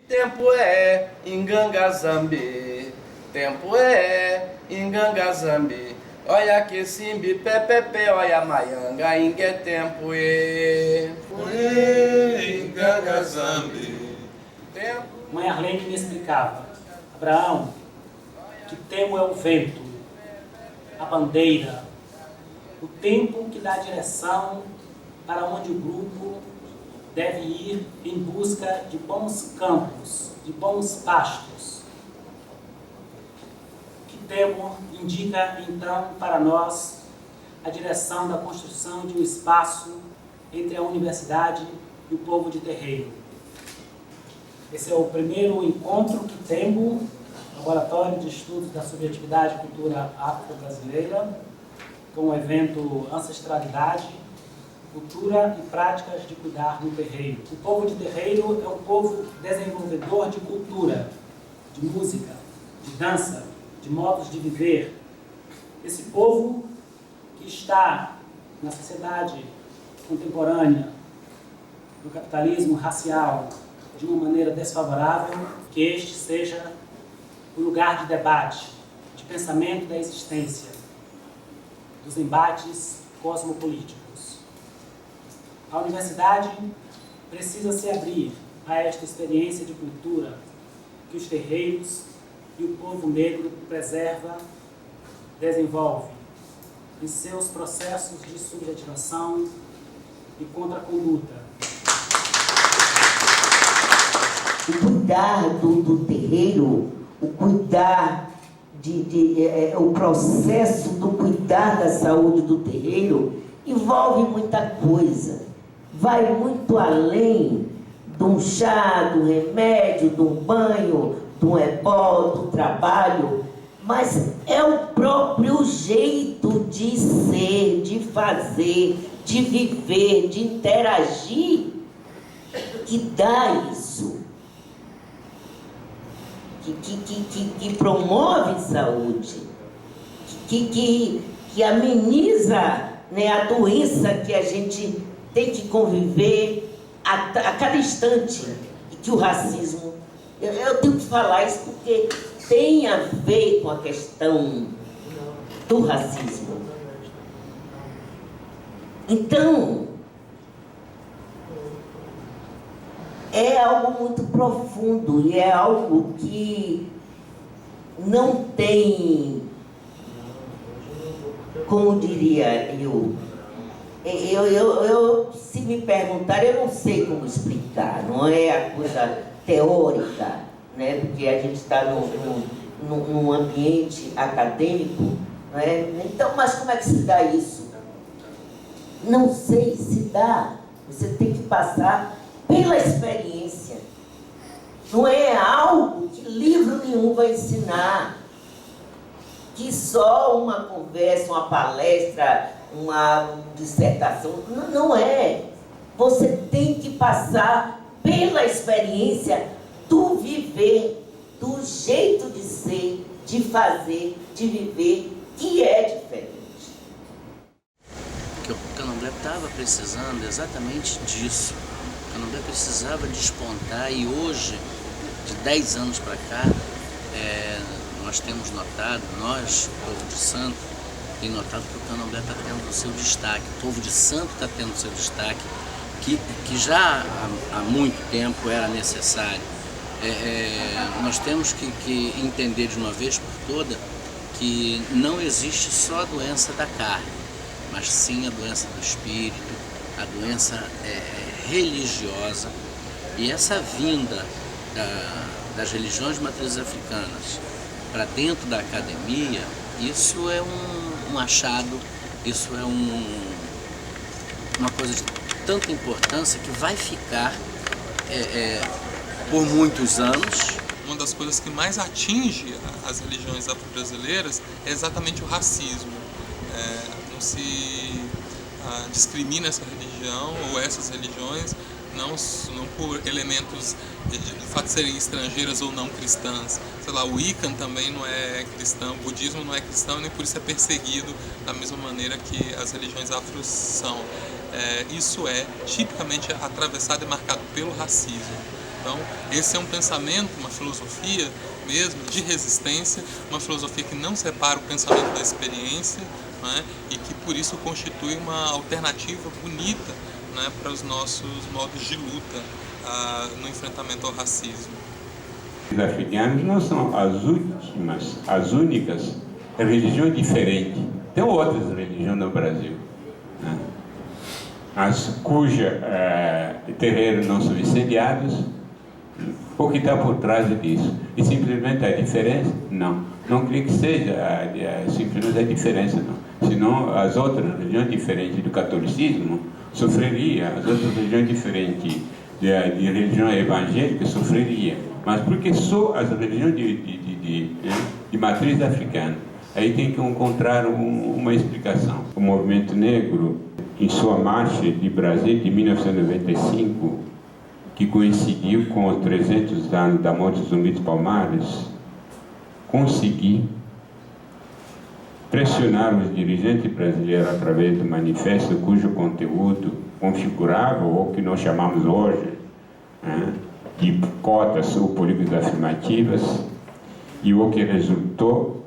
Tempo é Ingangazambi, tempo é Ingangazambi. Olha que simbi, pepepe, olha maianga, ingue tempo é. Ingangazambi. Mãe Arlene me explicava: Abraão, que tempo é o vento, a bandeira, o tempo que dá direção para onde o grupo deve ir em busca de bons campos, de bons pastos. Que tempo indica então para nós a direção da construção de um espaço entre a universidade e o povo de terreiro. Esse é o primeiro encontro que temos, Laboratório de Estudos da Subjetividade e Cultura Afro-Brasileira, com o evento Ancestralidade, Cultura e Práticas de Cuidar no Terreiro. O povo de terreiro é um povo desenvolvedor de cultura, de música, de dança, de modos de viver. Esse povo que está na sociedade contemporânea, no capitalismo racial, de uma maneira desfavorável, que este seja o lugar de debate, de pensamento da existência, dos embates cosmopolíticos. A universidade precisa se abrir a esta experiência de cultura que os terreiros e o povo negro preserva, desenvolve em seus processos de subjetivação e contraconduta. O cuidar do terreiro, o cuidar o processo do cuidar da saúde do terreiro envolve muita coisa. Vai muito além de um chá, de um remédio, de um banho, de um ebó, do trabalho, mas é o próprio jeito de ser, de fazer, de viver, de interagir que dá isso. Que promove saúde, que ameniza, né, a doença que a gente tem que conviver a cada instante, e que o racismo, eu tenho que falar isso porque tem a ver com a questão do racismo. Então, é algo muito profundo e é algo que não tem, como diria se me perguntar, eu não sei como explicar, não é a coisa teórica, né? Porque a gente está num ambiente acadêmico, não é? Então, mas como é que se dá isso? Não sei se dá, você tem que passar pela experiência. Não é algo que livro nenhum vai ensinar, que só uma conversa, uma palestra, uma dissertação, não é. Você tem que passar pela experiência do viver, do jeito de ser, de fazer, de viver, que é diferente. Que o Candomblé estava precisando exatamente disso. O Candomblé precisava despontar e hoje, de 10 anos para cá, nós temos notado, nós, o povo de Santo, tem notado que o Candomblé está tendo o seu destaque, o povo de Santo está tendo o seu destaque, que já há muito tempo era necessário. Nós temos que entender de uma vez por toda que não existe só a doença da carne, mas sim a doença do espírito, a doença religiosa. E essa vinda das religiões de matrizes africanas para dentro da academia, isso é um achado, isso é uma coisa de tanta importância que vai ficar por muitos anos. Uma das coisas que mais atinge as religiões afro-brasileiras é exatamente o racismo. Não se discrimina essa religião ou essas religiões não por elementos de fato de serem estrangeiras ou não cristãs. Sei lá, o Wiccan também não é cristão, o budismo não é cristão, nem por isso é perseguido da mesma maneira que as religiões afros são. Isso é tipicamente atravessado e marcado pelo racismo. Então, esse é um pensamento, uma filosofia mesmo de resistência, uma filosofia que não separa o pensamento da experiência, né, e que por isso constitui uma alternativa bonita, né, para os nossos modos de luta no enfrentamento ao racismo. Os africanos não são as únicas religiões diferentes. Tem outras religiões no Brasil, né, cuja terreiros não são incendiados. O que está por trás disso? E simplesmente a diferença? Não creio que seja simplesmente a diferença, não. Senão as outras religiões diferentes do catolicismo sofreriam, as outras religiões diferentes de religião evangélica sofreriam. Mas porque só as religiões de matriz africana? Aí tem que encontrar uma explicação. O movimento negro, em sua marcha de Brasília de 1995, que coincidiu com os 300 anos da morte de Zumbi dos Palmares, conseguiu pressionar os dirigentes brasileiros através do manifesto cujo conteúdo configurava o que nós chamamos hoje, né, de cotas ou políticas afirmativas, e o que resultou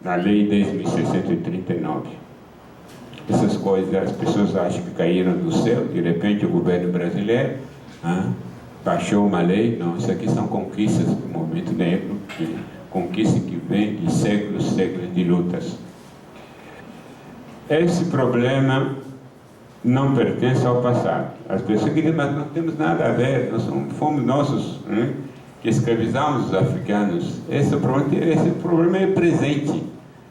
na Lei 10.639. Essas coisas, as pessoas acham que caíram do céu, de repente o governo brasileiro baixou uma lei. Não, isso aqui são conquistas do movimento negro, conquistas que vêm de séculos de lutas. Esse problema não pertence ao passado. As pessoas dizem, mas não temos nada a ver, fomos nossos, né, que escravizamos os africanos. Esse problema é presente.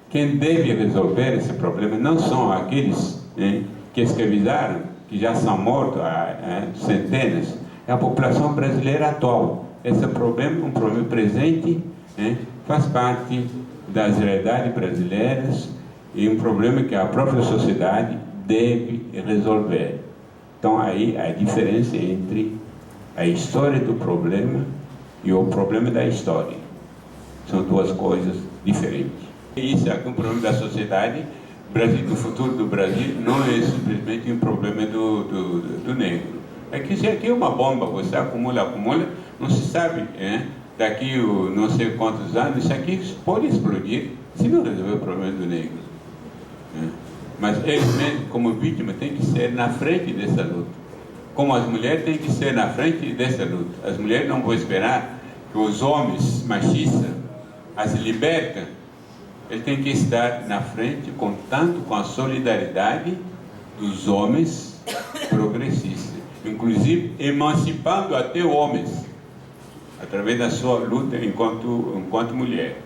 Quem deve resolver esse problema não são aqueles, né, que escravizaram, que já são mortos há centenas, é a população brasileira atual. Esse problema é um problema presente, né, faz parte das realidades brasileiras e um problema que a própria sociedade deve resolver. Então, aí a diferença entre a história do problema e o problema da história. São duas coisas diferentes. Isso é um problema da sociedade. Do futuro do Brasil não é simplesmente um problema do negro. É que se aqui é uma bomba, você acumula, não se sabe, daqui não sei quantos anos, isso aqui pode explodir se não resolver o problema do negro. Mas eles mesmos, como vítima, têm que ser na frente dessa luta. Como as mulheres têm que ser na frente dessa luta. As mulheres não vão esperar que os homens machistas as libertem. Ele tem que estar na frente, contando com a solidariedade dos homens progressistas, inclusive emancipando até homens, através da sua luta enquanto mulher.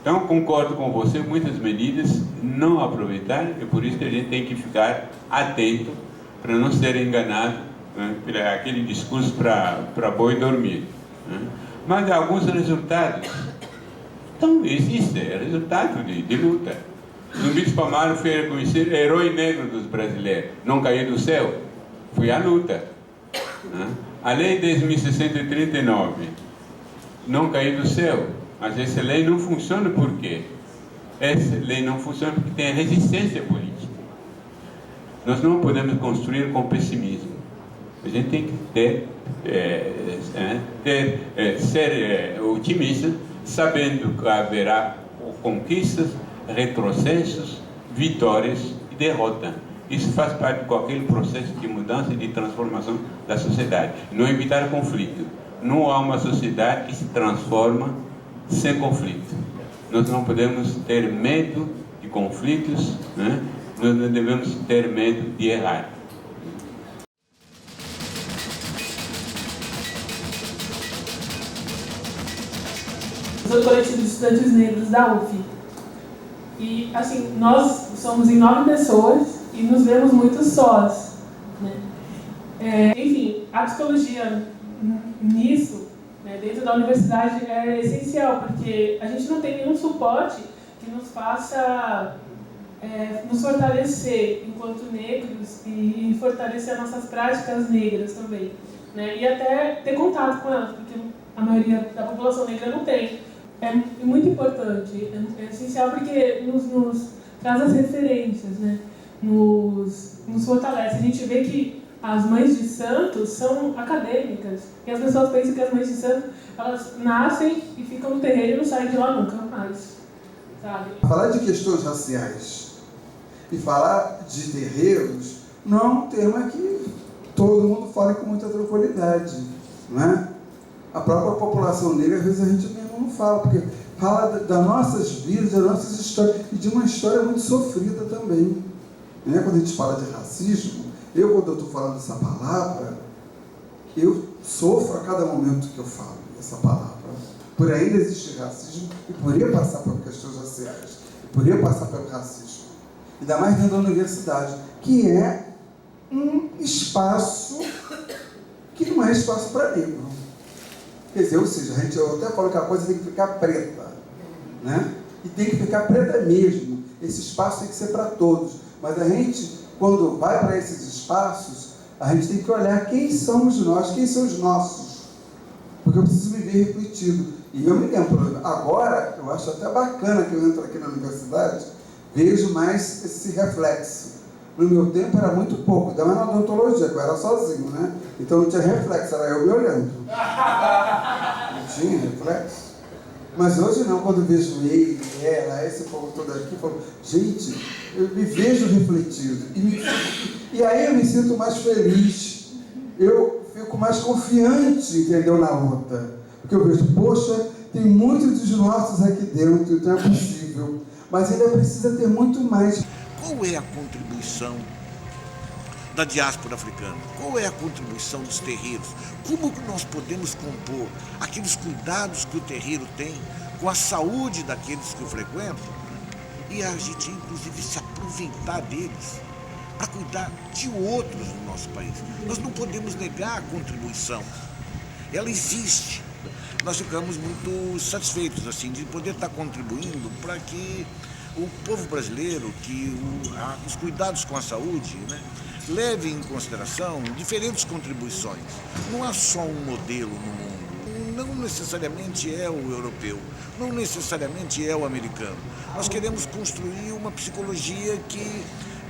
Então, concordo com você, muitas medidas não aproveitaram, e por isso que a gente tem que ficar atento para não ser enganado, né, por aquele discurso para boi dormir. Né. Mas alguns resultados. Então, existe resultado de luta. Zumbi dos Palmares foi reconhecido herói negro dos brasileiros. Não caiu do céu, foi a luta. A Lei 10.639 não caiu do céu, mas essa lei não funciona por quê? Essa lei não funciona porque tem resistência política. Nós não podemos construir com pessimismo. A gente tem que ser otimista, sabendo que haverá conquistas, retrocessos, vitórias e derrota. Isso faz parte de qualquer processo de mudança e de transformação da sociedade. Não evitar conflito. Não há uma sociedade que se transforma sem conflito. Nós não podemos ter medo de conflitos, né? Nós não devemos ter medo de errar. Sou do coletivo de estudantes negros da UF. E, assim, nós somos em 9 pessoas e nos vemos muito sós, né? Enfim, a psicologia nisso, né, dentro da universidade, é essencial, porque a gente não tem nenhum suporte que nos faça nos fortalecer enquanto negros e fortalecer nossas práticas negras também, né? E até ter contato com elas, porque a maioria da população negra não tem. É muito importante, é essencial porque nos traz as referências, né? Nos fortalece. A gente vê que as mães de santo são acadêmicas. E as pessoas pensam que as mães de santo, elas nascem e ficam no terreiro e não saem de lá nunca mais. Sabe? Falar de questões raciais e falar de terreiros não é um tema que todo mundo fala com muita tranquilidade, não é? A própria população negra, às vezes a gente mesmo não fala, porque fala das nossas vidas, das nossas histórias, e de uma história muito sofrida também. Né? Quando a gente fala de racismo, quando eu estou falando essa palavra, eu sofro a cada momento que eu falo essa palavra. Por ainda existir racismo, e por eu passar por questões raciais, e por eu passar pelo racismo. Ainda mais dentro da universidade, que é um espaço que não é espaço para negro. Quer dizer, ou seja, eu até falo que a coisa tem que ficar preta, né? E tem que ficar preta mesmo. Esse espaço tem que ser para todos. Mas a gente, quando vai para esses espaços, a gente tem que olhar quem somos nós, quem são os nossos. Porque eu preciso me ver refletido. E eu me lembro, agora, eu acho até bacana que eu entro aqui na universidade, vejo mais esse reflexo. No meu tempo era muito pouco, ainda mais na odontologia, que eu era sozinho, né? Então não tinha reflexo, era eu me olhando. Não tinha reflexo. Mas hoje não, quando eu vejo ele, ela, esse povo todo aqui, eu falo, gente, eu me vejo refletido. E aí eu me sinto mais feliz, eu fico mais confiante, entendeu, na luta. Porque eu vejo, poxa, tem muitos dos nossos aqui dentro, então é possível. Mas ainda precisa ter muito mais. Qual é a contribuição da diáspora africana? Qual é a contribuição dos terreiros? Como nós podemos compor aqueles cuidados que o terreiro tem com a saúde daqueles que o frequentam e a gente, inclusive, se aproveitar deles para cuidar de outros no nosso país? Nós não podemos negar a contribuição. Ela existe. Nós ficamos muito satisfeitos assim, de poder estar contribuindo para que o povo brasileiro, que os cuidados com a saúde, né, leve em consideração diferentes contribuições. Não há só um modelo no mundo, não necessariamente é o europeu, não necessariamente é o americano. Nós queremos construir uma psicologia que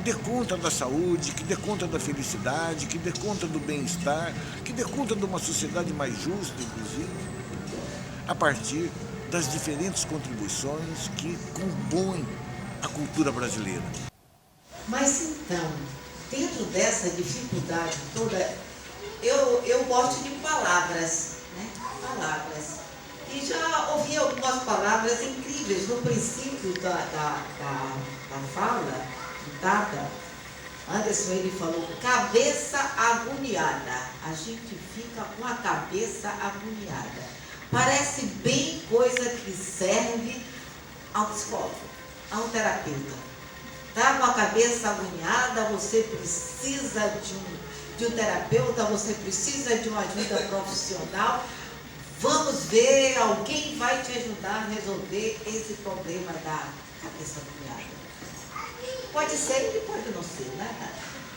dê conta da saúde, que dê conta da felicidade, que dê conta do bem-estar, que dê conta de uma sociedade mais justa, inclusive, a partir das diferentes contribuições que compõem a cultura brasileira. Mas então, dentro dessa dificuldade toda, eu gosto de palavras, né? Palavras. E já ouvi algumas palavras incríveis no princípio da fala do Tata. Anderson, ele falou, cabeça agoniada. A gente fica com a cabeça agoniada. Parece bem coisa que serve ao psicólogo, a um terapeuta. Está com a cabeça agoniada, você precisa de um terapeuta, você precisa de uma ajuda profissional. Vamos ver, alguém vai te ajudar a resolver esse problema da cabeça agoniada. Pode ser e pode não ser, né?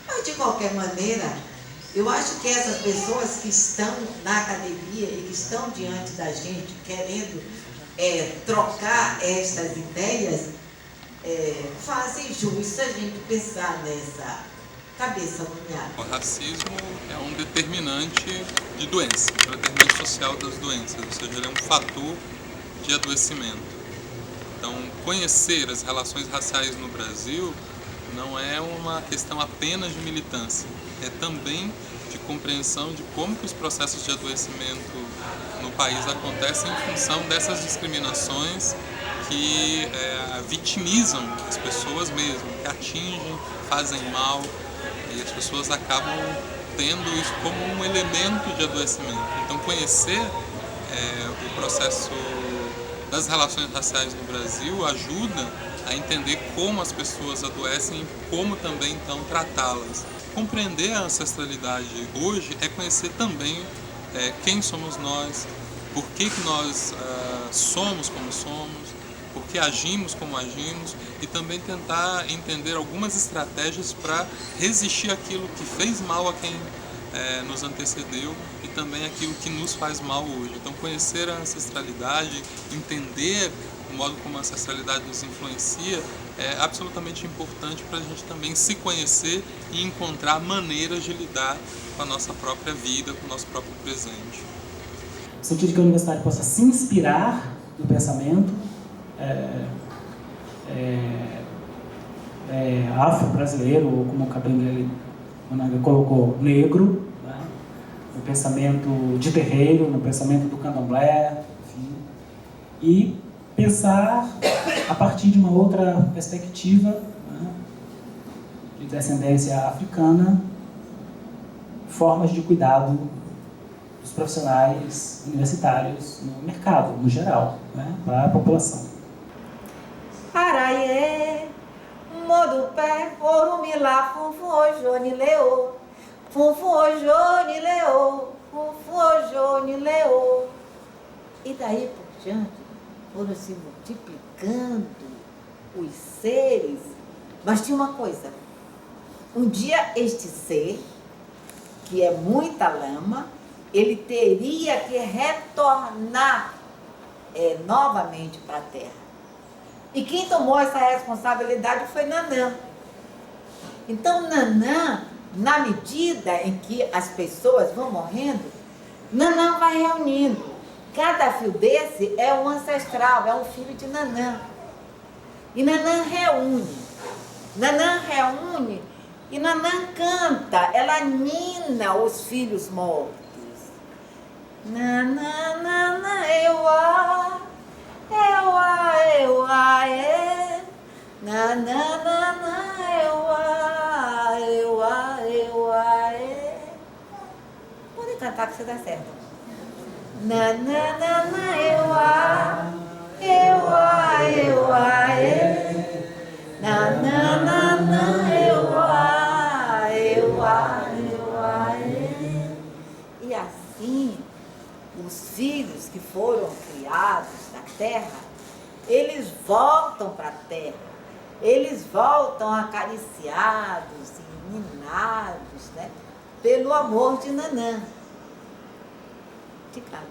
Mas de qualquer maneira, eu acho que essas pessoas que estão na academia e que estão diante da gente querendo trocar estas ideias, fazem jus a gente pensar nessa cabeça agoniada. O racismo é um determinante de doença, um determinante social das doenças, ou seja, ele é um fator de adoecimento. Então, conhecer as relações raciais no Brasil não é uma questão apenas de militância, é também de compreensão de como que os processos de adoecimento no país acontecem em função dessas discriminações que vitimizam as pessoas mesmo, que atingem, fazem mal, e as pessoas acabam tendo isso como um elemento de adoecimento. Então, conhecer o processo das relações raciais no Brasil ajuda a entender como as pessoas adoecem e como também, então, tratá-las. Compreender a ancestralidade hoje é conhecer também quem somos nós, por que nós somos como somos, por que agimos como agimos, e também tentar entender algumas estratégias para resistir àquilo que fez mal a quem nos antecedeu e também aquilo que nos faz mal hoje. Então, conhecer a ancestralidade, entender o modo como a ancestralidade nos influencia, é absolutamente importante para a gente também se conhecer e encontrar maneiras de lidar com a nossa própria vida, com o nosso próprio presente. No sentido de que a universidade possa se inspirar no pensamento afro-brasileiro, ou como o Kabengele colocou, negro, né? No pensamento de terreiro, no pensamento do candomblé, enfim, e pensar a partir de uma outra perspectiva, né, de descendência africana, formas de cuidado dos profissionais universitários no mercado, no geral, né, para a população. Araie, modupé, orumilá, funfu ojoni leô, funfu ojoni leô, funfu ojoni leô. E daí por diante foram se multiplicando os seres. Mas tinha uma coisa, um dia este ser, que é muita lama, ele teria que retornar novamente para a Terra. E quem tomou essa responsabilidade foi Nanã. Então, Nanã, na medida em que as pessoas vão morrendo, Nanã vai reunindo. Cada fio desse é um ancestral, é um filho de Nanã. E Nanã reúne. Nanã reúne e Nanã canta, ela nina os filhos mortos. Nanã, nanã, euá, euá, euá, é. Nanã, nanã, euá, euá, euá, é. Pode cantar que você dá certo. Nanã, nanã, euá, euá, euá, é. Nanã, nanã, euá, euá, euá, é. E assim, os filhos que foram criados na terra, eles voltam para a terra, eles voltam acariciados e minados, né, pelo amor de Nanã. De cada.